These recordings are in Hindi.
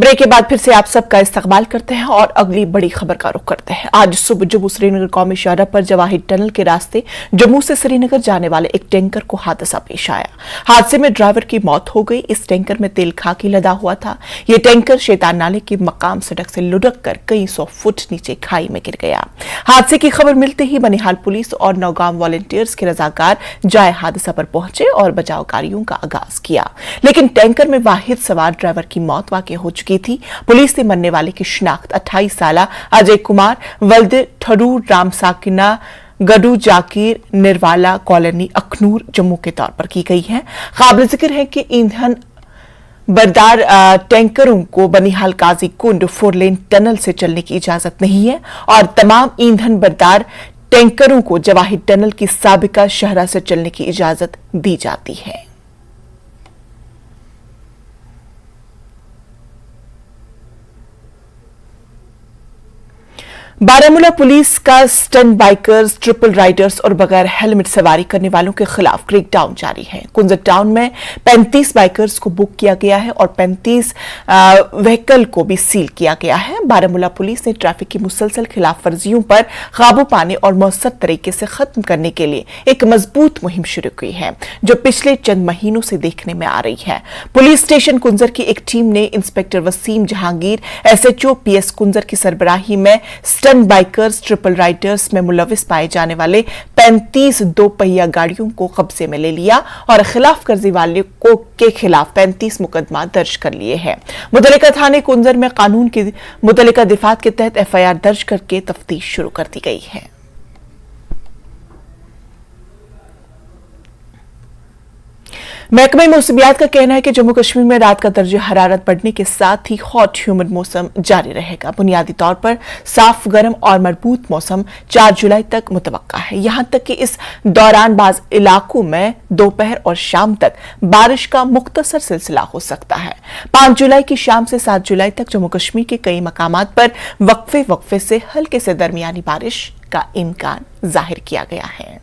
ब्रेक के बाद फिर से आप सबका इस्तकबाल करते हैं और अगली बड़ी खबर का रुख करते हैं। आज सुबह जम्मू श्रीनगर कौमी शाहराह पर जवाहिर टनल के रास्ते जम्मू से श्रीनगर जाने वाले एक टैंकर को हादसा पेश आया। हादसे में ड्राइवर की मौत हो गई। इस टैंकर में तेल खाकी लदा हुआ था। यह टैंकर शैतान नाले की मकाम सड़क से लुढ़क कर कई सौ फुट नीचे खाई में गिर गया। हादसे की खबर मिलते ही बनिहाल पुलिस और नौगांव वॉलंटियर्स के रजाकार जाए हादसा पर पहुंचे और बचाव कार्यों का आगाज किया, लेकिन टैंकर में वाहिद सवार ड्राइवर की मौत वाकई हो चुकी थी। पुलिस ने मरने वाले की शिनाख्त 28 साला अजय कुमार वल्द ठरूर राम साकिना गडू जाकिर निर्वाला कॉलोनी अखनूर जम्मू के तौर पर की गई है। काबिल जिक्र है कि ईंधन बरदार टैंकरों को बनिहाल काजी कुंड 4 लेन टनल से चलने की इजाजत नहीं है और तमाम ईंधन बरदार टैंकरों को जवाहिर टनल की साबिका शहरा से चलने की इजाजत दी जाती है। बारामूला पुलिस का स्टंट बाइकर्स, ट्रिपल राइडर्स और बगैर हेलमेट सवारी करने वालों के खिलाफ क्रैकडाउन जारी है। कुंजर टाउन में 35 बाइकर्स को बुक किया गया है और 35 व्हीकल को भी सील किया गया है। बारामूला पुलिस ने ट्रैफिक की मुसलसल खिलाफ वर्जियों पर काबू पाने और मौसर तरीके से खत्म करने के लिए एक मजबूत मुहिम शुरू की है, जो पिछले चंद महीनों से देखने में आ रही है। पुलिस स्टेशन कुंजर की एक टीम ने inspector Wasim Jahangir, SHO PS Kunzer की सरबराही में बाइकर्स, ट्रिपल राइडर्स में मुलविस पाए जाने वाले 35 दो पहिया गाड़ियों को कब्जे में ले लिया और खिलाफ वर्जी वाले के खिलाफ 35 मुकदमा दर्ज कर लिए हैं। मुतल्लिका थाने कुंजर में कानून की मुतल्लिका दिफात के तहत FIR दर्ज करके तफ्तीश शुरू कर दी गई है। महकमे मौसमियात का कहना है कि जम्मू कश्मीर में रात का दर्जे हरारत बढ़ने के साथ ही हॉट ह्यूमिड मौसम जारी रहेगा। बुनियादी तौर पर साफ, गर्म और मरबूत मौसम 4 जुलाई तक मुतवक्का है। यहां तक कि इस दौरान बाज इलाकों में दोपहर और शाम तक बारिश का मुख्तसर सिलसिला हो सकता है। 5 जुलाई की शाम से 7 जुलाई तक जम्मू कश्मीर के कई मकामात पर वक्फे से हल्के से दरमियानी बारिश का इम्कान जाहिर किया गया है।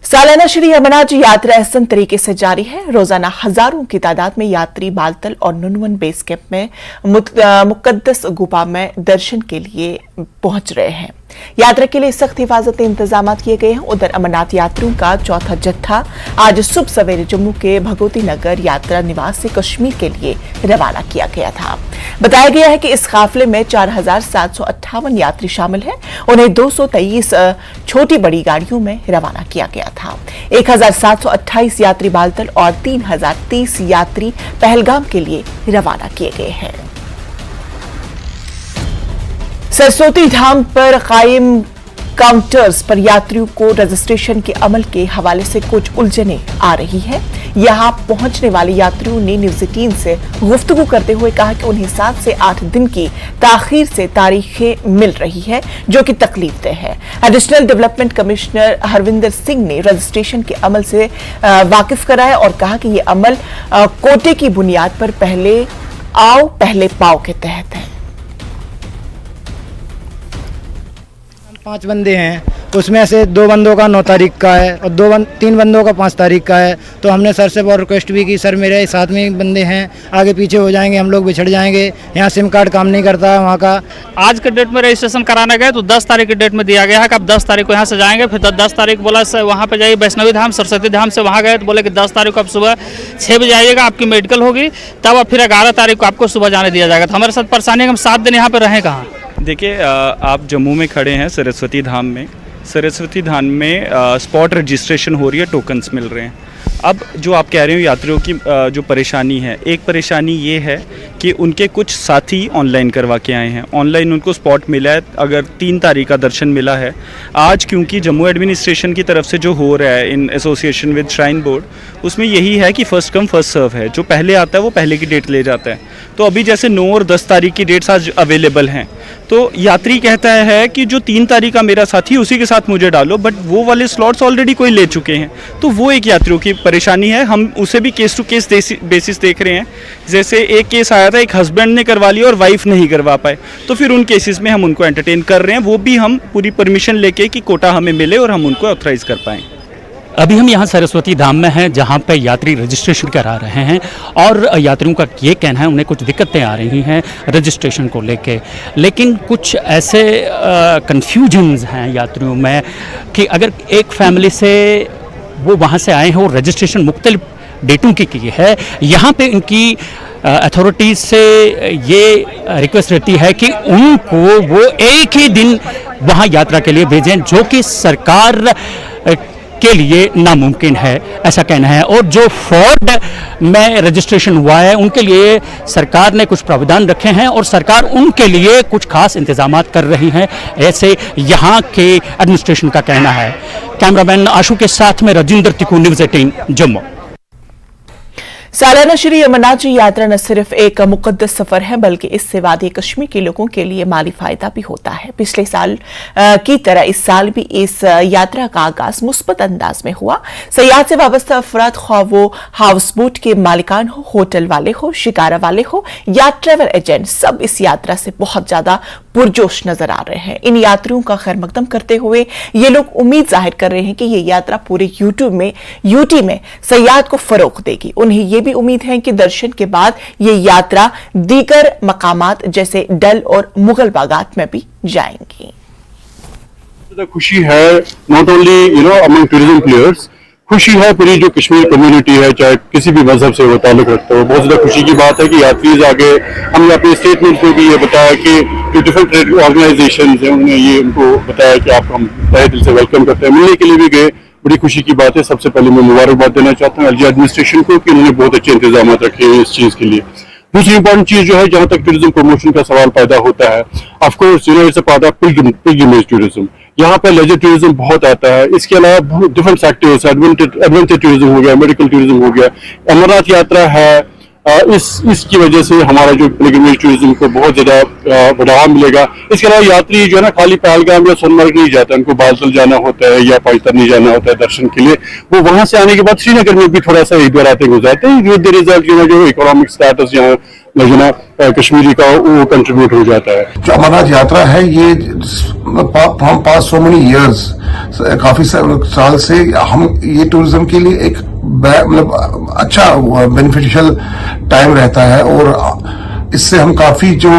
सालाना श्री अमरनाथ यात्रा एहसन तरीके से जारी है। रोजाना हजारों की तादाद में यात्री बालतल और नुनवन बेस कैंप में मुकद्दस गुफा में दर्शन के लिए पहुंच रहे हैं। यात्रा के लिए सख्त हिफाजती इंतजाम किए गए हैं। उधर अमरनाथ यात्रियों का चौथा जत्था आज सुबह सवेरे जम्मू के भगवती नगर यात्रा निवास से कश्मीर के लिए रवाना किया गया था। बताया गया है कि इस काफिले में 4758 यात्री शामिल हैं। उन्हें 223 छोटी बड़ी गाड़ियों में रवाना किया गया था। 1728 यात्री बालतल और 3030 यात्री पहलगाम के लिए रवाना किए गए हैं। सरस्वती धाम पर कायम काउंटर्स पर यात्रियों को रजिस्ट्रेशन के अमल के हवाले से कुछ उलझने आ रही है। यहां पहुंचने वाले यात्रियों ने न्यूज़ 18 से गुफ्तगू करते हुए कहा कि उन्हें 7 से 8 दिन की ताखीर से तारीखें मिल रही है, जो कि तकलीफदेह है। Additional development commissioner Harvinder Singh ने रजिस्ट्रेशन के अमल से वाकिफ कराया और कहा कि यह अमल कोटे की बुनियाद पर पहले आओ पहले पाओ के तहत है। 5 बंदे हैं, उसमें से 2 बंदों का 9 तारीख का है और 3 बंदों का 5 तारीख का है। तो हमने सर से बहुत रिक्वेस्ट भी की, सर मेरे साथ में बंदे हैं, आगे पीछे हो जाएंगे, हम लोग बिछड़ जाएंगे, यहाँ सिम कार्ड काम नहीं करता है वहाँ का। आज के डेट में रजिस्ट्रेशन कराने गए तो 10 तारीख के डेट में दिया गया है कि आप 10 तारीख को यहाँ से जाएंगे। फिर 10 तारीख बोला वहाँ पे जाइए वैष्णवी धाम, सरस्वती धाम से वहाँ गए तो बोले कि 10 तारीख को आप सुबह 6 बजे आइएगा, आपकी मेडिकल होगी, तब फिर 11 तारीख को आपको सुबह जाने दिया जाएगा। तो हमारे साथ परेशानी है, हम 7 दिन यहाँ पर रहें कहाँ। देखिए, आप जम्मू में खड़े हैं सरस्वती धाम में। सरस्वती धाम में स्पॉट रजिस्ट्रेशन हो रही है, टोकन्स मिल रहे हैं। अब जो आप कह रहे हो यात्रियों की जो परेशानी है, एक परेशानी ये है कि उनके कुछ साथी ऑनलाइन करवा के आए हैं। ऑनलाइन उनको स्पॉट मिला है, अगर 3 तारीख का दर्शन मिला है। आज क्योंकि जम्मू एडमिनिस्ट्रेशन की तरफ से जो हो रहा है in association with shrine board, उसमें यही है कि फर्स्ट कम फर्स्ट सर्व है। जो पहले आता है वो पहले की डेट ले जाता है। तो अभी जैसे 9 और 10 तारीख की डेट्स आज अवेलेबल हैं, तो यात्री कहता है कि जो 3 तारीख का मेरा साथी उसी के साथ मुझे डालो, बट वो वाले स्लॉट्स ऑलरेडी कोई ले चुके हैं। तो वो एक यात्रियों की परेशानी है। हम उसे भी केस टू केस बेसिस देख रहे हैं। जैसे एक केस आया था, एक हस्बैंड ने करवा लिया और वाइफ नहीं करवा पाए, तो फिर उन केसेस में हम उनको एंटरटेन कर रहे हैं। वो भी हम पूरी परमिशन लेके कि कोटा हमें मिले और हम उनको ऑथराइज कर पाएँ। अभी हम यहाँ सरस्वती धाम में हैं जहाँ पे यात्री रजिस्ट्रेशन करा रहे हैं और यात्रियों का ये कहना है उन्हें कुछ दिक्कतें आ रही हैं रजिस्ट्रेशन को लेके, लेकिन कुछ ऐसे कन्फ्यूजन्स हैं यात्रियों में कि अगर एक फैमिली से वो वहाँ से आए हैं और रजिस्ट्रेशन मुख्तलिफ डेटों की है, यहाँ पे इनकी अथॉरिटीज़ से ये रिक्वेस्ट रहती है कि उनको वो एक ही दिन वहाँ यात्रा के लिए भेजें, जो कि सरकार के लिए नामुमकिन है, ऐसा कहना है। और जो फ्रॉड में रजिस्ट्रेशन हुआ है उनके लिए सरकार ने कुछ प्रावधान रखे हैं और सरकार उनके लिए कुछ खास इंतजाम कर रही हैं, ऐसे यहाँ के एडमिनिस्ट्रेशन का कहना है। कैमरामैन आशु के साथ में राजेंद्र तिकू, न्यूज़ 18 जम्मू। सालाना श्री अमरनाथ जी यात्रा न सिर्फ एक मुकद्दस सफर है बल्कि इससे वादी कश्मीर के लोगों के लिए माली फायदा भी होता है। पिछले साल की तरह इस साल भी इस यात्रा का आगाज मुस्बत अंदाज में हुआ। सयाहत से वाबस्ता अफराद, ख्वाह वो हाउस बोट के मालिकान हो, होटल वाले हो, शिकारा वाले हो या ट्रेवल एजेंट, सब इस यात्रा से बहुत ज्यादा पुरजोश नजर आ रहे हैं। इन यात्रियों का खैर मकदम करते हुए ये लोग उम्मीद जाहिर कर रहे हैं कि ये यात्रा पूरे यूटी में सयाहत को फरोग देगी। उन्हें ये भी उम्मीद है कि दर्शन के बाद ये यात्रा दीगर मकामात जैसे डल और मुगल बागात में भी जाएंगी। खुशी है not only among tourism players, खुशी है पूरी जो कश्मीर कम्युनिटी है, चाहे किसी भी मजहब से वो ताल्लुक रखते हो। बहुत ज्यादा खुशी की बात है कि यात्री आगे, हमने अपने स्टेटमेंट में भी ये बताया कि जो डिफरेंट ट्रेड ऑर्गेनाइजेशन है उन्होंने ये उनको बताया कि आपको हम तहे दिल से वेलकम करते हैं। मिलने के लिए भी गए, बड़ी खुशी की बात है। सबसे पहले मैं मुबारकबाद देना चाहता हूँ एलजी एडमिनिस्ट्रेशन को कि उन्होंने बहुत अच्छे इंतजाम रखे हैं इस चीज के लिए। दूसरी इंपॉर्टेंट चीज जो है, जहां तक टूरिज्म प्रमोशन का सवाल पैदा होता है, of course it's a part of pilgrimage tourism. यहाँ पर लेजर टूरिज्म बहुत आता है। इसके अलावा बहुत डिफरेंट सेक्टर्स, एडवेंचर टूरिज्म हो गया, मेडिकल टूरिज्म हो गया, अमरनाथ यात्रा है। इसकी वजह से हमारा जो पिलग्रिमेज टूरिज्म को बहुत ज्यादा बढ़ावा मिलेगा। इसके अलावा यात्री जो है ना खाली पहलगाम या सोनमर्ग नहीं जाता, उनको बालतल जाना होता है या पाकिस्तान जाना होता है दर्शन के लिए। वो वहां से आने के बाद श्रीनगर में भी थोड़ा सा एक दो रातें गुजारते हैं। जो रिजल्ट जो इकोनॉमिक स्टेटस यहाँ कश्मीरी का वो कंट्रीब्यूट हो जाता है। जो अमरनाथ यात्रा है ये हम पास सो मेनी इयर्स, काफी साल से हम ये टूरिज्म के लिए एक मतलब अच्छा बेनिफिशियल टाइम रहता है और इससे हम काफी जो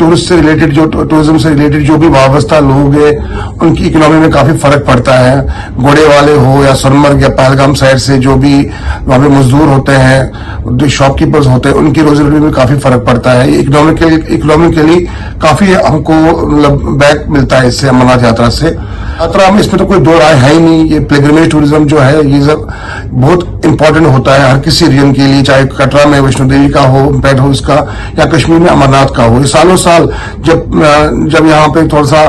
टूरिस्ट से रिलेटेड, जो टूरिज्म से रिलेटेड जो भी वाबस्ता लोग हैं उनकी इकोनॉमी में काफी फर्क पड़ता है। घोड़े वाले हो या सोनमर्ग या पहलगाम साइड से जो भी वहां पे मजदूर होते हैं, जो शॉपकीपर्स होते हैं, उनकी रोजी रोटी में काफी फर्क पड़ता है। इकोनॉमिकली काफी हमको मतलब बैक मिलता है इससे, अमरनाथ यात्रा से। यात्रा में इसमें तो कोई दो राय है ही नहीं। ये पिलग्रिमेज टूरिज्म जो है ये सब बहुत इंपॉर्टेंट होता है हर किसी रीजन के लिए, चाहे कटरा में वैष्णो देवी का हो, इम्पैक्ट हो इसका, या कश्मीर में अमरनाथ का हो। सालों साल जब यहाँ पे थोड़ा सा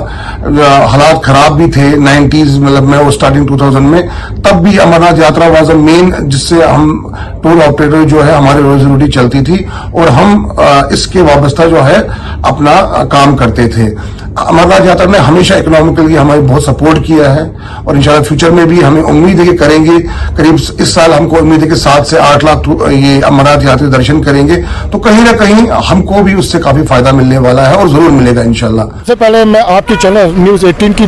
हालात खराब भी थे 90s मतलब में और स्टार्टिंग 2000 में, तब भी अमरनाथ यात्रा वाज अ मेन जिससे हम टूर ऑपरेटर जो है हमारी रोजी रोटी चलती थी और हम इसके वाबस्ता जो है अपना काम करते थे। अमरनाथ यात्रा ने हमेशा इकोनॉमिकली हमारी बहुत सपोर्ट किया है और इंशाल्लाह फ्यूचर में भी हमें उम्मीद है कि करेंगे। करीब इस साल हमको उम्मीद है कि 7 से 8 लाख ये अमरनाथ यात्री दर्शन करेंगे, तो कहीं ना कहीं हमको भी उससे काफी फायदा मिलने वाला है और जरूर मिलेगा इंशाल्लाह। सबसे पहले मैं आपके चैनल न्यूज़ 18 की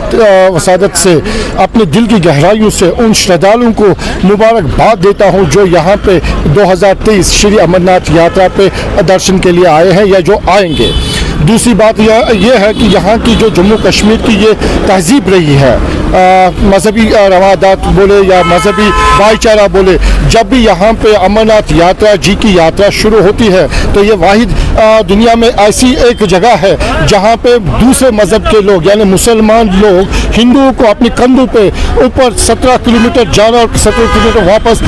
वसादत से अपने दिल की गहराइयों से उन श्रद्धालुओं को मुबारकबाद देता हूं जो यहाँ पे 2023 श्री अमरनाथ यात्रा पे दर्शन के लिए आए हैं या जो आएंगे। दूसरी बात यह है कि यहाँ की जो जम्मू कश्मीर की ये तहजीब रही है, मजहबी रवादात बोले या मजहबी भाईचारा बोले, जब भी यहाँ पे अमरनाथ यात्रा जी की यात्रा शुरू होती है तो ये वाहिद दुनिया में ऐसी एक जगह है जहाँ पे दूसरे मजहब के लोग यानी मुसलमान लोग हिंदुओं को अपने कंधों पे ऊपर 17 किलोमीटर जाना और 17 किलोमीटर वापस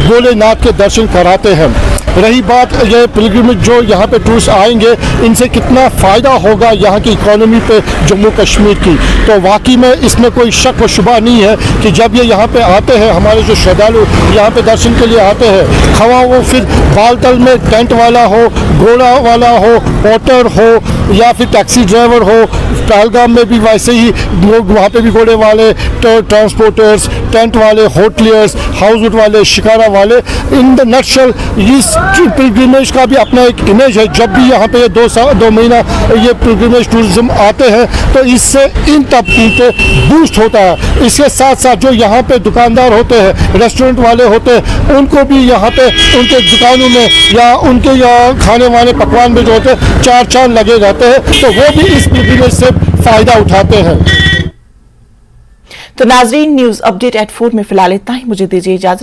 भोलेनाथ के दर्शन कराते हैं। रही बात ये पिलग्रिमेज जो यहाँ पे टूरिस्ट आएंगे, इनसे कितना फ़ायदा होगा यहाँ की इकोनॉमी पे जम्मू कश्मीर की, तो वाकई में इसमें कोई शक व शुबा नहीं है कि जब ये यहाँ पे आते हैं, हमारे जो श्रद्धालु यहाँ पे दर्शन के लिए आते हैं, खवा वो फिर बालतल में टेंट वाला हो, घोड़ा वाला हो, पोर्टर हो या फिर टैक्सी ड्राइवर हो, पहलगाम में भी वैसे ही लोग वहाँ पे भी घोड़े वाले, ट्रांसपोर्टर्स, टेंट वाले, होटलियर्स, हाउस बोट वाले, शिकारा वाले, इन द नटशेल इस पिलग्रिमेज का भी अपना एक इमेज है। जब भी यहाँ पे 2 महीना ये पिलग्रिमेज टूरिज्म आते हैं तो इससे इन तबकों पे बूस्ट होता है। इसके साथ साथ जो यहाँ पे दुकानदार होते हैं, रेस्टोरेंट वाले होते हैं, उनको भी यहाँ पे उनके दुकानों में या उनके खाने वाले पकवान में जो होते हैं 4 चांद लगे रहते हैं, तो वो भी इस पिलग्रिमेज से फ़ायदा उठाते हैं। तो नाजरीन, न्यूज अपडेट एट 4 में फिलहाल इतना ही। मुझे दीजिए इजाजत।